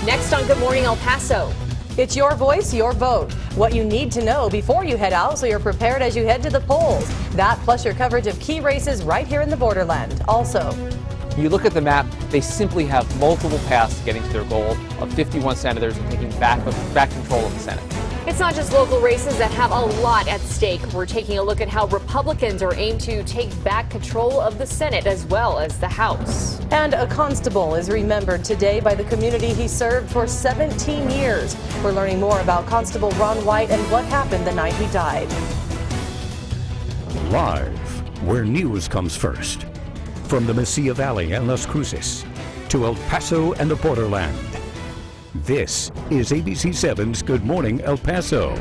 Next on Good Morning El Paso. It's your voice, your vote. What you need to know before you head out so you're prepared as you head to the polls. That plus your coverage of key races right here in the borderland. Also, you look at the map, they simply have multiple paths to getting to their goal of 51 senators and taking back control of the Senate. It's not just local races that have a lot at stake. We're taking a look at how Republicans are aimed to take back control of the Senate as well as the House. And a constable is remembered today by the community he served for 17 years. We're learning more about Constable Ron White and what happened the night he died. Live, where news comes first. From the Mesilla Valley and Las Cruces to El Paso and the borderland. This is ABC7's Good Morning El Paso.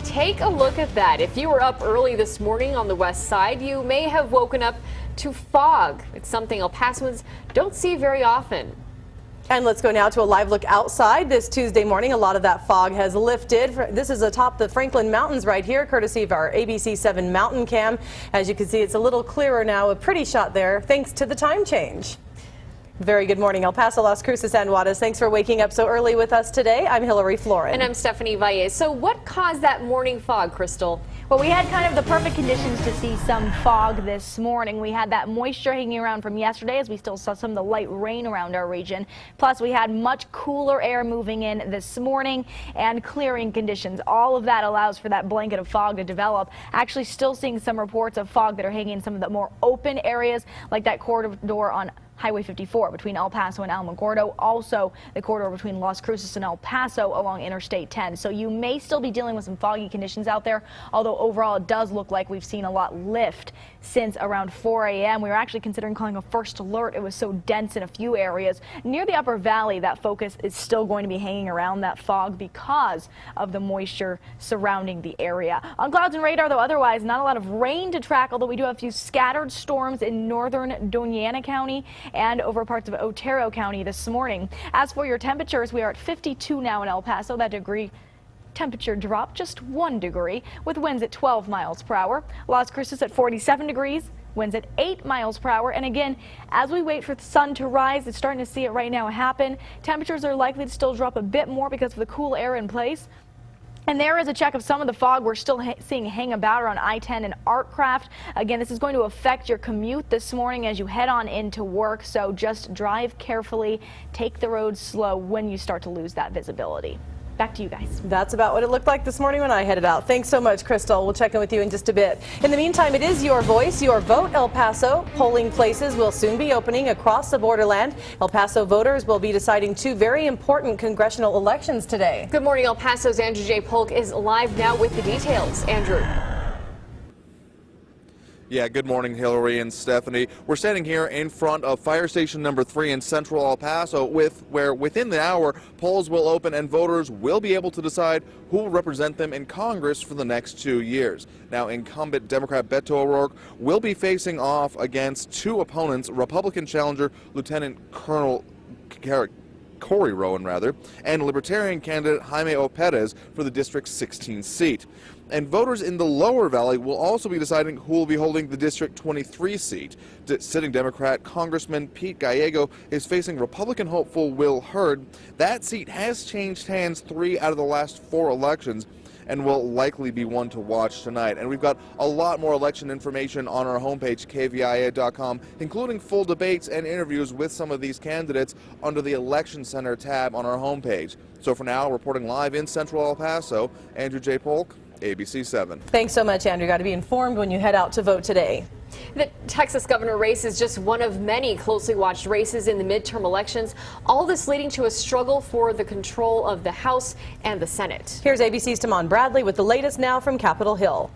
Take a look at that. If you were up early this morning on the west side, you may have woken up to fog. It's something El Pasoans don't see very often. And let's go now to a live look outside this Tuesday morning. A lot of that fog has lifted. This is atop the Franklin Mountains right here, courtesy of our ABC7 Mountain Cam. As you can see, it's a little clearer now. A pretty shot there, thanks to the time change. Very good morning, El Paso, Las Cruces, and Juarez. Thanks for waking up so early with us today. I'm Hillary Floren. And I'm Stephanie Valle. So what caused that morning fog, Crystal? Well, we had kind of the perfect conditions to see some fog this morning. We had that moisture hanging around from yesterday as we still saw some of the light rain around our region. Plus, we had much cooler air moving in this morning and clearing conditions. All of that allows for that blanket of fog to develop. Actually, still seeing some reports of fog that are hanging in some of the more open areas like that corridor on Highway 54 between El Paso and Alamogordo, also the corridor between Las Cruces and El Paso along Interstate 10. So you may still be dealing with some foggy conditions out there, although overall it does look like we've seen a lot lift since around 4 a.m. We were actually considering calling a first alert. It was so dense in a few areas. Near the Upper Valley, that focus is still going to be hanging around that fog because of the moisture surrounding the area. On clouds and radar, though, otherwise not a lot of rain to track, although we do have a few scattered storms in northern Doñana County and over parts of Otero County this morning. As for your temperatures, we are at 52 now in El Paso. That degree temperature dropped just 1 degree with winds at 12 miles per hour. Las Cruces at 47 degrees. Winds at 8 miles per hour. And again, as we wait for the sun to rise, it's starting to see it right now happen. Temperatures are likely to still drop a bit more because of the cool air in place. And there is a check of some of the fog we're still seeing hang about around I-10 and Artcraft. Again, this is going to affect your commute this morning as you head on into work. So just drive carefully, take the road slow when you start to lose that visibility. Back to you guys. That's about what it looked like this morning when I headed out. Thanks so much, Crystal. We'll check in with you in just a bit. In the meantime, it is your voice, your vote, El Paso. Polling places will soon be opening across the borderland. El Paso voters will be deciding 2 very important congressional elections today. Good morning, El Paso's Andrew J. Polk is live now with the details. Andrew. Yeah, good morning, Hillary and Stephanie. We're standing here in front of Fire Station number 3 in central El Paso, where within the hour, polls will open and voters will be able to decide who will represent them in Congress for the next 2 years. Now, incumbent Democrat Beto O'Rourke will be facing off against 2 opponents, Republican challenger Lieutenant Colonel Corey Rowan, and Libertarian candidate Jaime O. Perez for the District 16 seat. And voters in the lower valley will also be deciding who will be holding the District 23 seat. Sitting Democrat Congressman Pete Gallego is facing Republican hopeful Will Hurd. That seat has changed hands 3 out of the last 4 elections and will likely be one to watch tonight. And we've got a lot more election information on our homepage, KVIA.com, including full debates and interviews with some of these candidates under the Election Center tab on our homepage. So for now, reporting live in central El Paso, Andrew J. Polk, ABC 7. Thanks so much, Andrew. Got to be informed when you head out to vote today. The Texas governor race is just one of many closely watched races in the midterm elections, all this leading to a struggle for the control of the House and the Senate. Here's ABC's Tamon Bradley with the latest now from Capitol Hill.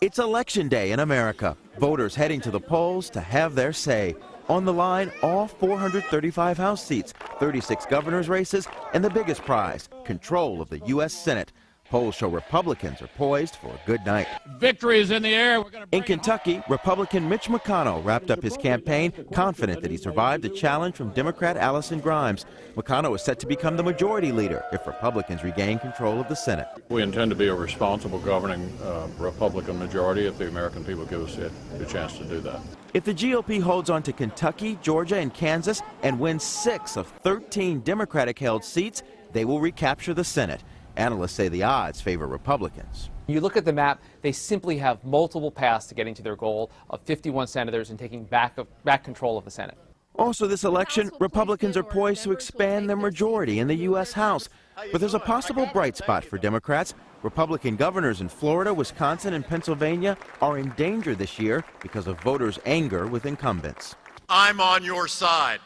It's Election Day in America. Voters heading to the polls to have their say. On the line, all 435 House seats, 36 governor's races, and the biggest prize, control of the U.S. Senate. Polls show Republicans are poised for a good night. Victory is in the air. In Kentucky, Republican Mitch McConnell wrapped up his campaign confident that he survived a challenge from Democrat Allison Grimes. McConnell is set to become the majority leader if Republicans regain control of the Senate. We intend to be a responsible governing Republican majority if the American people give us the chance to do that. If the GOP holds on to Kentucky, Georgia, and Kansas and wins 6 of 13 Democratic-held seats, they will recapture the Senate. Analysts say the odds favor Republicans. You look at the map, they simply have multiple paths to getting to their goal of 51 senators and taking back control of the Senate. Also this election, Republicans are poised to expand their majority in the U.S. House. But there's a possible bright spot for Democrats. Republican governors in Florida, Wisconsin, and Pennsylvania are in danger this year because of voters' anger with incumbents. I'm on your side,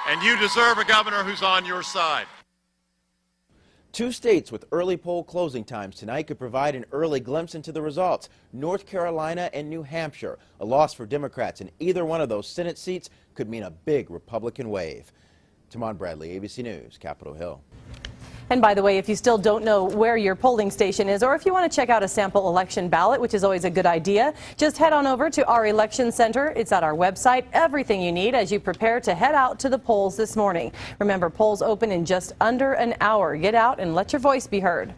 and you deserve a governor who's on your side. 2 states with early poll closing times tonight could provide an early glimpse into the results. North Carolina and New Hampshire. A loss for Democrats in either one of those Senate seats could mean a big Republican wave. Tamon Bradley, ABC News, Capitol Hill. And by the way, if you still don't know where your polling station is, or if you want to check out a sample election ballot, which is always a good idea, just head on over to our election center. It's at our website. Everything you need as you prepare to head out to the polls this morning. Remember, polls open in just under an hour. Get out and let your voice be heard.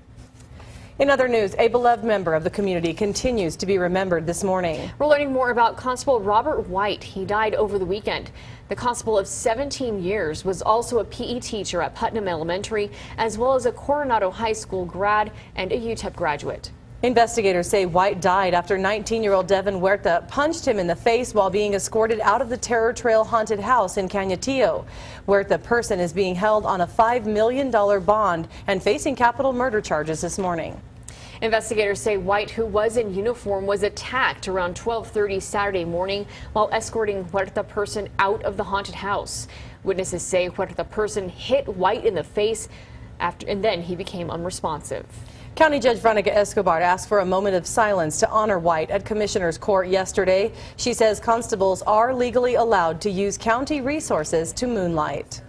In other news, a beloved member of the community continues to be remembered this morning. We're learning more about Constable Robert White. He died over the weekend. The constable of 17 years was also a PE teacher at Putnam Elementary, as well as a Coronado High School grad and a UTEP graduate. Investigators say White died after 19-year-old Devin Huerta punched him in the face while being escorted out of the Terror Trail haunted house in Cañetillo. Huerta person is being held on a $5 million bond and facing capital murder charges this morning. Investigators say White, who was in uniform, was attacked around 12:30 Saturday morning while escorting Huerta person out of the haunted house. Witnesses say Huerta person hit White in the face and then he became unresponsive. County Judge Veronica Escobar asked for a moment of silence to honor White at Commissioner's Court yesterday. She says constables are legally allowed to use county resources to moonlight.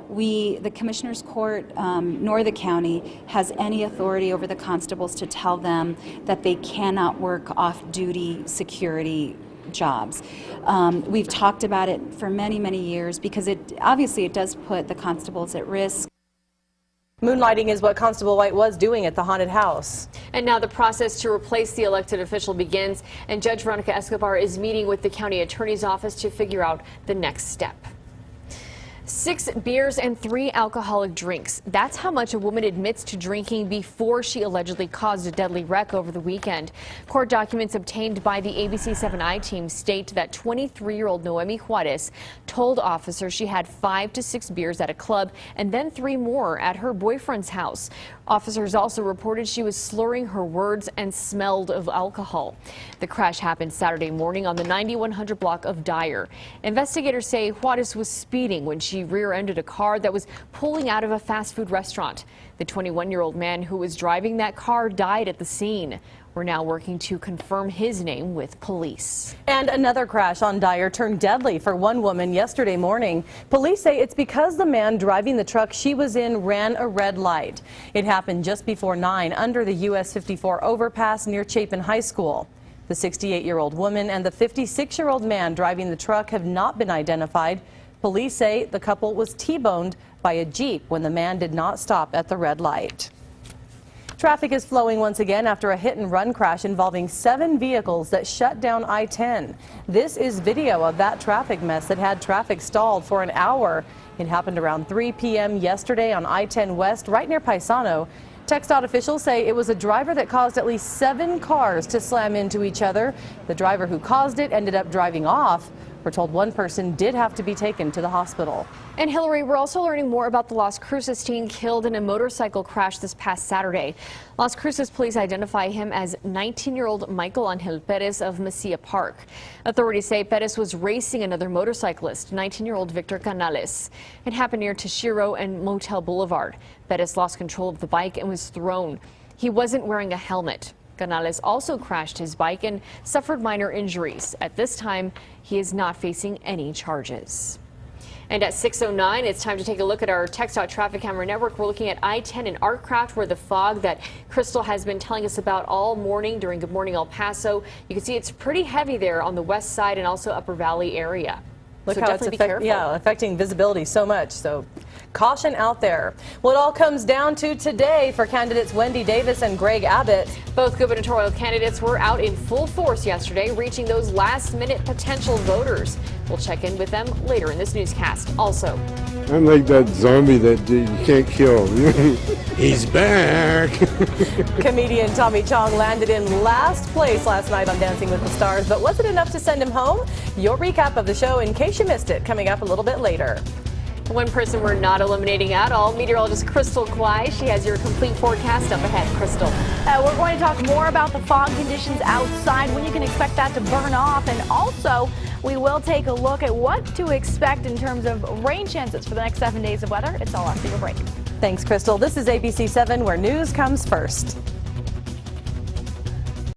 The Commissioner's Court nor the county has any authority over the constables to tell them that they cannot work off-duty security jobs. We've talked about it for many, many years because obviously it does put the constables at risk. Moonlighting is what Constable White was doing at the haunted house. And now the process to replace the elected official begins, and Judge Veronica Escobar is meeting with the county attorney's office to figure out the next step. 6 beers and 3 alcoholic drinks. That's how much a woman admits to drinking before she allegedly caused a deadly wreck over the weekend. Court documents obtained by the ABC7i team state that 23-year-old Noemi Juarez told officers she had 5 to 6 beers at a club and then 3 more at her boyfriend's house. Officers also reported she was slurring her words and smelled of alcohol. The crash happened Saturday morning on the 9100 block of Dyer. Investigators say Juarez was speeding when she rear-ended a car that was pulling out of a fast food restaurant. The 21-year-old man who was driving that car died at the scene. We're now working to confirm his name with police. And another crash on Dyer turned deadly for one woman yesterday morning. Police say it's because the man driving the truck she was in ran a red light. It happened just before 9 under the US 54 overpass near Chapin High School. The 68-year-old woman and the 56-year-old man driving the truck have not been identified. Police say the couple was T-boned by a Jeep when the man did not stop at the red light. Traffic is flowing once again after a hit-and-run crash involving 7 vehicles that shut down I-10. This is video of that traffic mess that had traffic stalled for an hour. It happened around 3 p.m. yesterday on I-10 West, right near Paso. TxDOT officials say it was a driver that caused at least 7 cars to slam into each other. The driver who caused it ended up driving off. We're told one person did have to be taken to the hospital. And Hillary, we're also learning more about the Las Cruces teen killed in a motorcycle crash this past Saturday. Las Cruces police identify him as 19-year-old Michael Angel Perez of Mesilla Park. Authorities say Perez was racing another motorcyclist, 19-year-old Victor Canales. It happened near Tashiro and Motel Boulevard. Perez lost control of the bike and was thrown. He wasn't wearing a helmet. Canales also crashed his bike and suffered minor injuries. At this time, he is not facing any charges. And at 6:09, it's time to take a look at our TxDOT traffic camera network. We're looking at I-10 and Artcraft, where the fog that Crystal has been telling us about all morning during Good Morning El Paso. You can see it's pretty heavy there on the west side and also Upper Valley area. Look so how definitely it's be careful. affecting visibility so much. So caution out there. Well, it all comes down to today for candidates Wendy Davis and Greg Abbott. Both gubernatorial candidates were out in full force yesterday, reaching those last-minute potential voters. We'll check in with them later in this newscast. Also, I'm like that zombie that you can't kill. He's back. Comedian Tommy Chong landed in last place last night on Dancing with the Stars, but was it enough to send him home? Your recap of the show, in case you missed it, coming up a little bit later. one person we're not eliminating at all, meteorologist Crystal Kwai. She has your complete forecast up ahead. Crystal. We're going to talk more about the fog conditions outside, when you can expect that to burn off, and also we will take a look at what to expect in terms of rain chances for the next 7 days of weather. It's all after your break. Thanks, Crystal. This is ABC 7, where news comes first.